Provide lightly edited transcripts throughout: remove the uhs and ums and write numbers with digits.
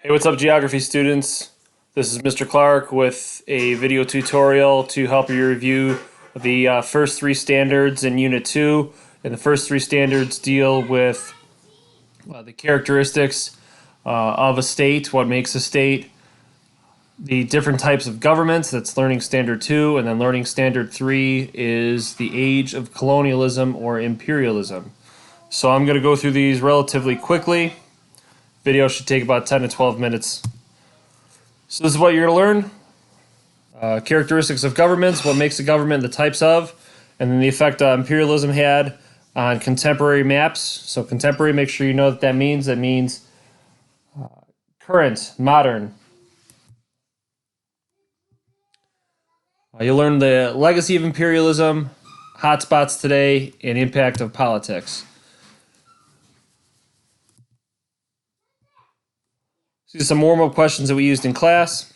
Hey, what's up, geography students? This is Mr. Clark with a video tutorial to help you review the first three standards in Unit 2. And the first three standards deal with the characteristics of a state, what makes a state, the different types of governments, that's Learning Standard 2, and then Learning Standard 3 is the age of colonialism or imperialism. So I'm going to go through these relatively quickly. Video should take about 10 to 12 minutes. So this is what you're going to learn. Characteristics of governments, what makes a government, the types of, and then the effect imperialism had on contemporary maps. So contemporary, make sure you know what that means. That means current, modern. You'll learn the legacy of imperialism, hotspots today, and impact of politics. These are some warm-up questions that we used in class.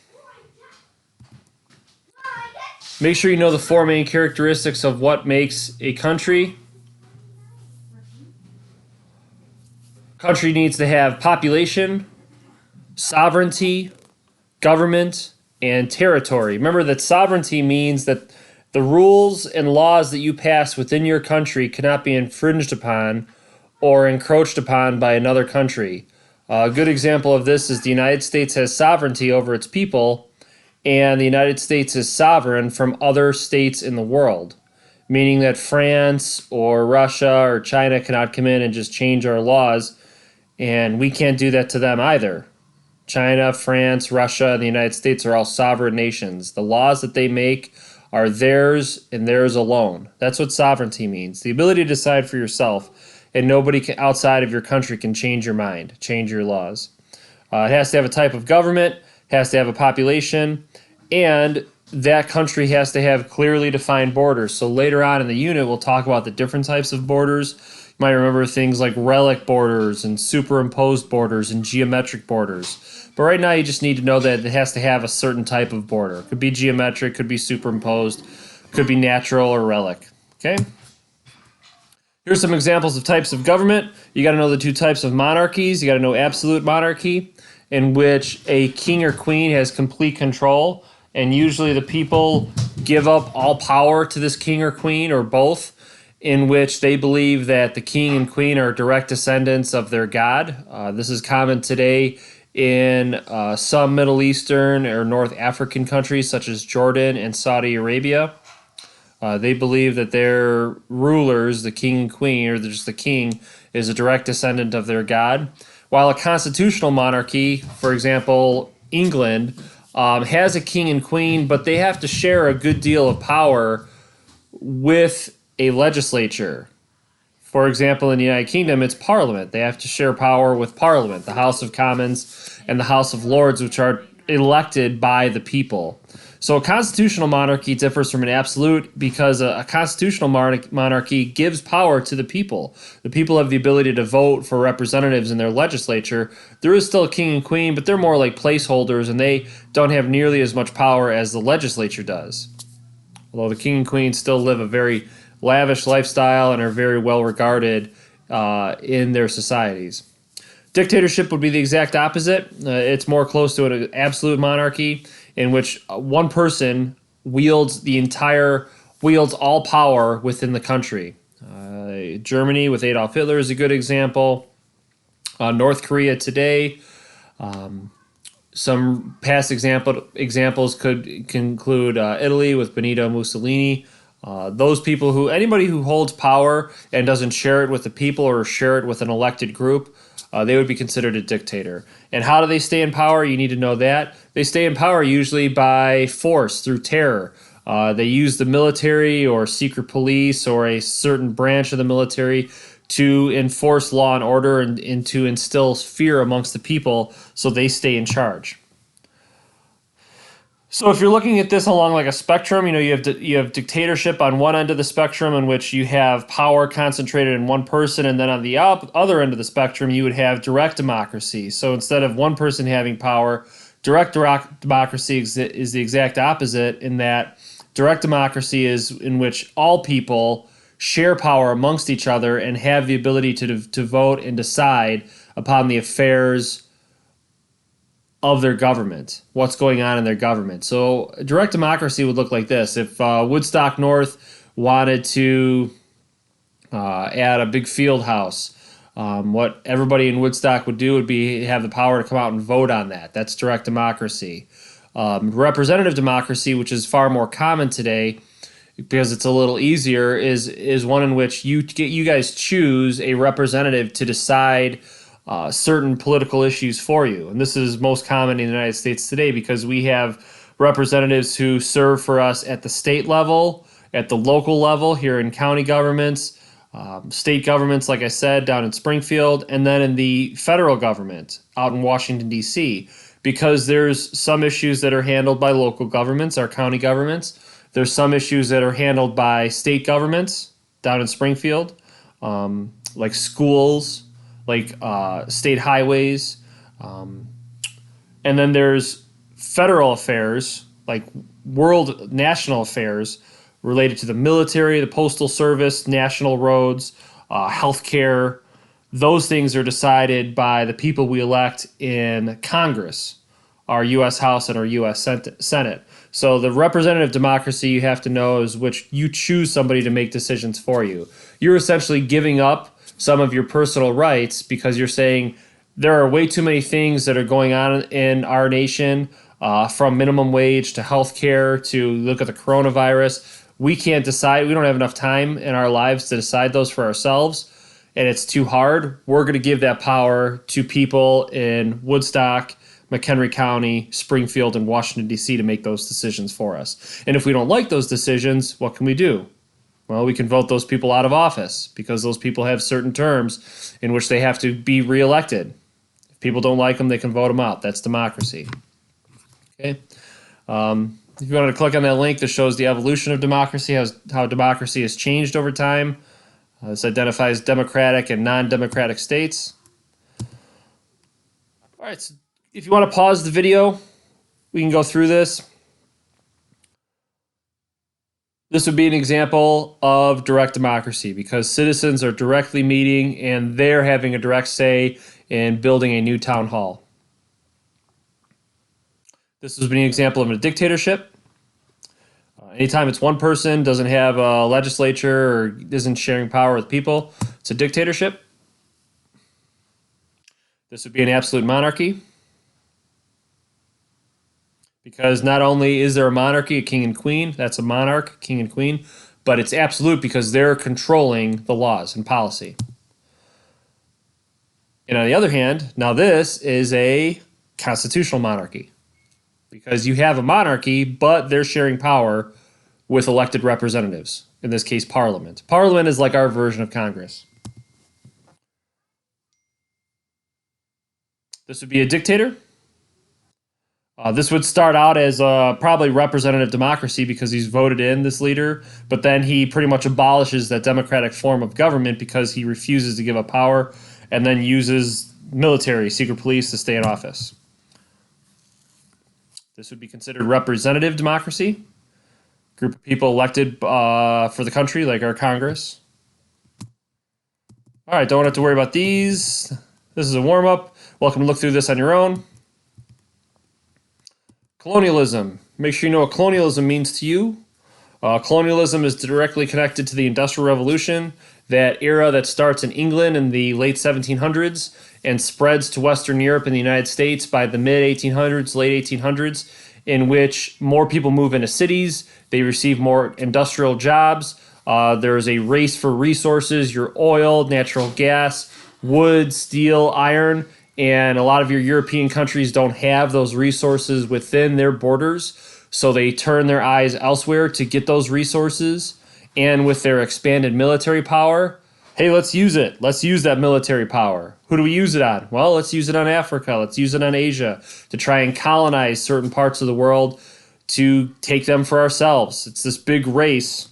Make sure you know the four main characteristics of what makes a country. Country needs to have population, sovereignty, government, and territory. Remember that sovereignty means that the rules and laws that you pass within your country cannot be infringed upon or encroached upon by another country. A good example of this is the United States has sovereignty over its people, and the United States is sovereign from other states in the world, meaning that France or Russia or China cannot come in and just change our laws, and we can't do that to them either. China, France, Russia, and the United States are all sovereign nations. The laws that they make are theirs and theirs alone. That's what sovereignty means. The ability to decide for yourself, and nobody outside of your country can change your mind, change your laws. It has to have a type of government, has to have a population, and that country has to have clearly defined borders. So later on in the unit, we'll talk about the different types of borders. You might remember things like relic borders and superimposed borders and geometric borders. But right now, you just need to know that it has to have a certain type of border. It could be geometric, could be superimposed, could be natural or relic. Okay? Here's some examples of types of government. You got to know the two types of monarchies. You got to know absolute monarchy, in which a king or queen has complete control, and usually the people give up all power to this king or queen, or both, in which they believe that the king and queen are direct descendants of their god. This is common today in some Middle Eastern or North African countries such as Jordan and Saudi Arabia. They believe that their rulers, the king and queen, or just the king, is a direct descendant of their god. While a constitutional monarchy, for example, England, has a king and queen, but they have to share a good deal of power with a legislature. For example, in the United Kingdom, it's Parliament. They have to share power with Parliament, the House of Commons and the House of Lords, which are elected by the people. So a constitutional monarchy differs from an absolute because a constitutional monarchy gives power to the people. The people have the ability to vote for representatives in their legislature. There is still a king and queen, but they're more like placeholders, and they don't have nearly as much power as the legislature does. Although the king and queen still live a very lavish lifestyle and are very well regarded in their societies. Dictatorship would be the exact opposite. It's more close to an absolute monarchy, in which one person wields all power within the country. Germany with Adolf Hitler is a good example. North Korea today. Some past examples could include Italy with Benito Mussolini. Anybody who holds power and doesn't share it with the people or share it with an elected group, they would be considered a dictator. And how do they stay in power? You need to know that. They stay in power usually by force, through terror. They use the military or secret police or a certain branch of the military to enforce law and order and to instill fear amongst the people so they stay in charge. So if you're looking at this along like a spectrum, you have dictatorship on one end of the spectrum, in which you have power concentrated in one person, and then on the other end of the spectrum, you would have direct democracy. So instead of one person having power, direct democracy is the exact opposite, in that direct democracy is in which all people share power amongst each other and have the ability to vote and decide upon the affairs of their government, what's going on in their government. So direct democracy would look like this. If Woodstock North wanted to add a big field house, what everybody in Woodstock would do would be have the power to come out and vote on that. That's direct democracy. Representative democracy, which is far more common today because it's a little easier, is one in which you guys choose a representative to decide certain political issues for you. And this is most common in the United States today because we have representatives who serve for us at the state level, at the local level here in county governments, state governments, like I said, down in Springfield, and then in the federal government out in Washington, D.C., because there's some issues that are handled by local governments, our county governments. There's some issues that are handled by state governments down in Springfield, like schools, like state highways. And then there's federal affairs, like world national affairs related to the military, the postal service, national roads, healthcare. Those things are decided by the people we elect in Congress, our U.S. House and our U.S. Senate. So the representative democracy, you have to know, is which you choose somebody to make decisions for you. You're essentially giving up some of your personal rights because you're saying there are way too many things that are going on in our nation, from minimum wage to healthcare to look at the coronavirus. We can't decide. We don't have enough time in our lives to decide those for ourselves, and it's too hard. We're going to give that power to people in Woodstock, McHenry County, Springfield, and Washington, D.C. to make those decisions for us. And if we don't like those decisions, what can we do? Well, we can vote those people out of office because those people have certain terms in which they have to be reelected. If people don't like them, they can vote them out. That's democracy. Okay. If you wanted to click on that link, this shows the evolution of democracy, how democracy has changed over time. This identifies democratic and non-democratic states. All right, so if you want to pause the video, we can go through this. This would be an example of direct democracy because citizens are directly meeting and they're having a direct say in building a new town hall. This would be an example of a dictatorship. Anytime it's one person, doesn't have a legislature, or isn't sharing power with people, it's a dictatorship. This would be an absolute monarchy. Because not only is there a monarchy, a king and queen, that's a monarch, king and queen, but it's absolute because they're controlling the laws and policy. And on the other hand, now this is a constitutional monarchy because you have a monarchy, but they're sharing power with elected representatives, in this case, Parliament. Parliament is like our version of Congress. This would be a dictator. This would start out as probably representative democracy because he's voted in this leader, but then he pretty much abolishes that democratic form of government because he refuses to give up power and then uses military, secret police to stay in office. This would be considered representative democracy. Group of people elected for the country, like our Congress. All right, don't have to worry about these. This is a warm-up. Welcome to look through this on your own. Colonialism. Make sure you know what colonialism means to you. Colonialism is directly connected to the Industrial Revolution, that era that starts in England in the late 1700s and spreads to Western Europe and the United States by the mid-1800s, late 1800s, in which more people move into cities, they receive more industrial jobs, there's a race for resources, your oil, natural gas, wood, steel, iron, and a lot of your European countries don't have those resources within their borders, so they turn their eyes elsewhere to get those resources. And with their expanded military power, hey, let's use it. Let's use that military power. Who do we use it on? Well, let's use it on Africa. Let's use it on Asia to try and colonize certain parts of the world to take them for ourselves. It's this big race,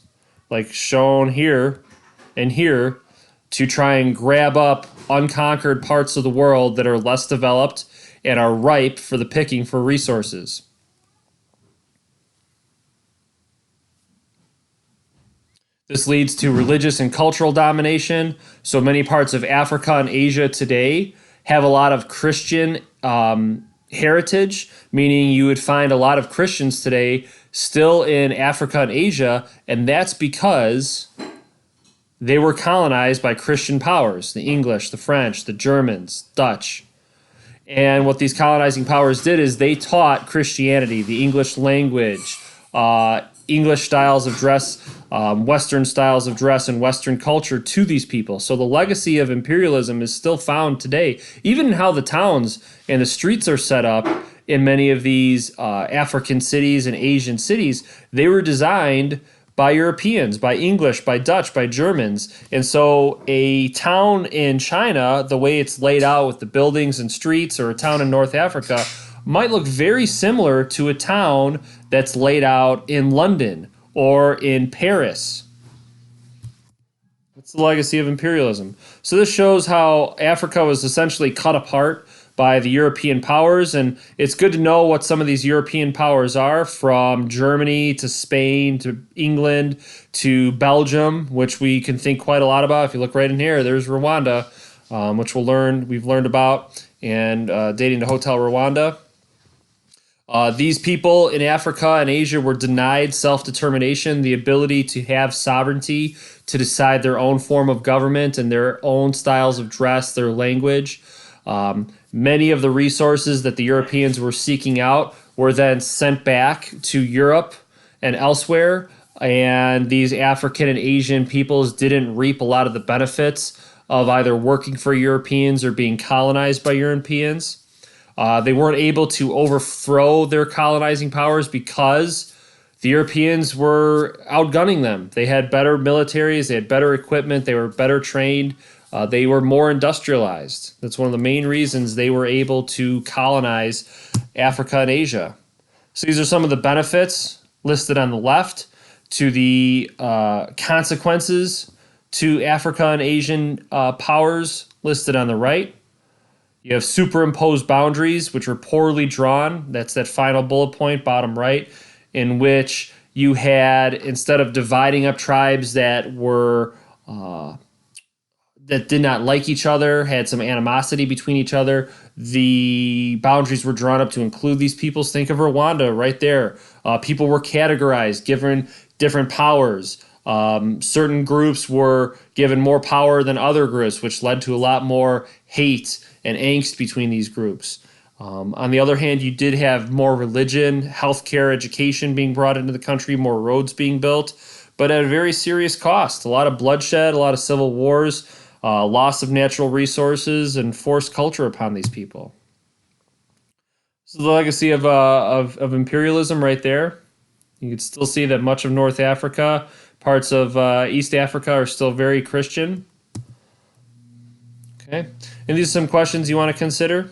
like shown here and here, to try and grab up unconquered parts of the world that are less developed and are ripe for the picking for resources. This leads to religious and cultural domination. So many parts of Africa and Asia today have a lot of Christian heritage, meaning you would find a lot of Christians today still in Africa and Asia, and that's because they were colonized by Christian powers, the English, the French, the Germans, Dutch. And what these colonizing powers did is they taught Christianity, the English language, English styles of dress, Western styles of dress, and Western culture to these people. So the legacy of imperialism is still found today, even in how the towns and the streets are set up in many of these African cities and Asian cities. They were designed by Europeans, by English, by Dutch, by Germans. And so a town in China, the way it's laid out with the buildings and streets, or a town in North Africa, might look very similar to a town that's laid out in London or in Paris. That's the legacy of imperialism. So this shows how Africa was essentially cut apart by the European powers, and it's good to know what some of these European powers are, from Germany to Spain to England to Belgium, which we can think quite a lot about. If you look right in here, there's Rwanda, which we've learned about, and dating to Hotel Rwanda. These people in Africa and Asia were denied self-determination, the ability to have sovereignty, to decide their own form of government and their own styles of dress, their language. Many of the resources that the Europeans were seeking out were then sent back to Europe and elsewhere, and these African and Asian peoples didn't reap a lot of the benefits of either working for Europeans or being colonized by Europeans. They weren't able to overthrow their colonizing powers because the Europeans were outgunning them. They had better militaries, they had better equipment, they were better trained, they were more industrialized. That's one of the main reasons they were able to colonize Africa and Asia. So these are some of the benefits listed on the left, to the consequences to Africa and Asian powers listed on the right. You have superimposed boundaries, which are poorly drawn. That's that final bullet point, bottom right, in which you had, instead of dividing up tribes that were that did not like each other, had some animosity between each other, the boundaries were drawn up to include these peoples. Think of Rwanda right there. People were categorized, given different powers. Certain groups were given more power than other groups, which led to a lot more hate and angst between these groups. On the other hand, you did have more religion, healthcare, education being brought into the country, more roads being built, but at a very serious cost. A lot of bloodshed, a lot of civil wars, loss of natural resources, and forced culture upon these people. This is the legacy of imperialism right there. You can still see that much of North Africa, parts of East Africa, are still very Christian. Okay, and these are some questions you want to consider.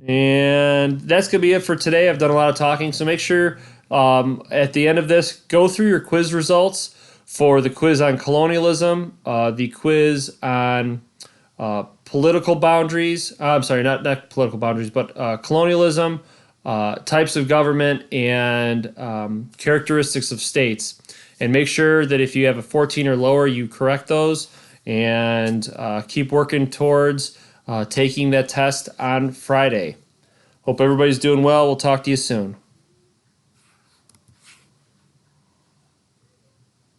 And that's going to be it for today. I've done a lot of talking, so make sure at the end of this, go through your quiz results for the quiz on colonialism, the quiz on political boundaries. I'm sorry, not political boundaries, but colonialism, types of government, and characteristics of states. And make sure that if you have a 14 or lower, you correct those, and keep working towards taking that test on Friday. Hope everybody's doing well. We'll talk to you soon.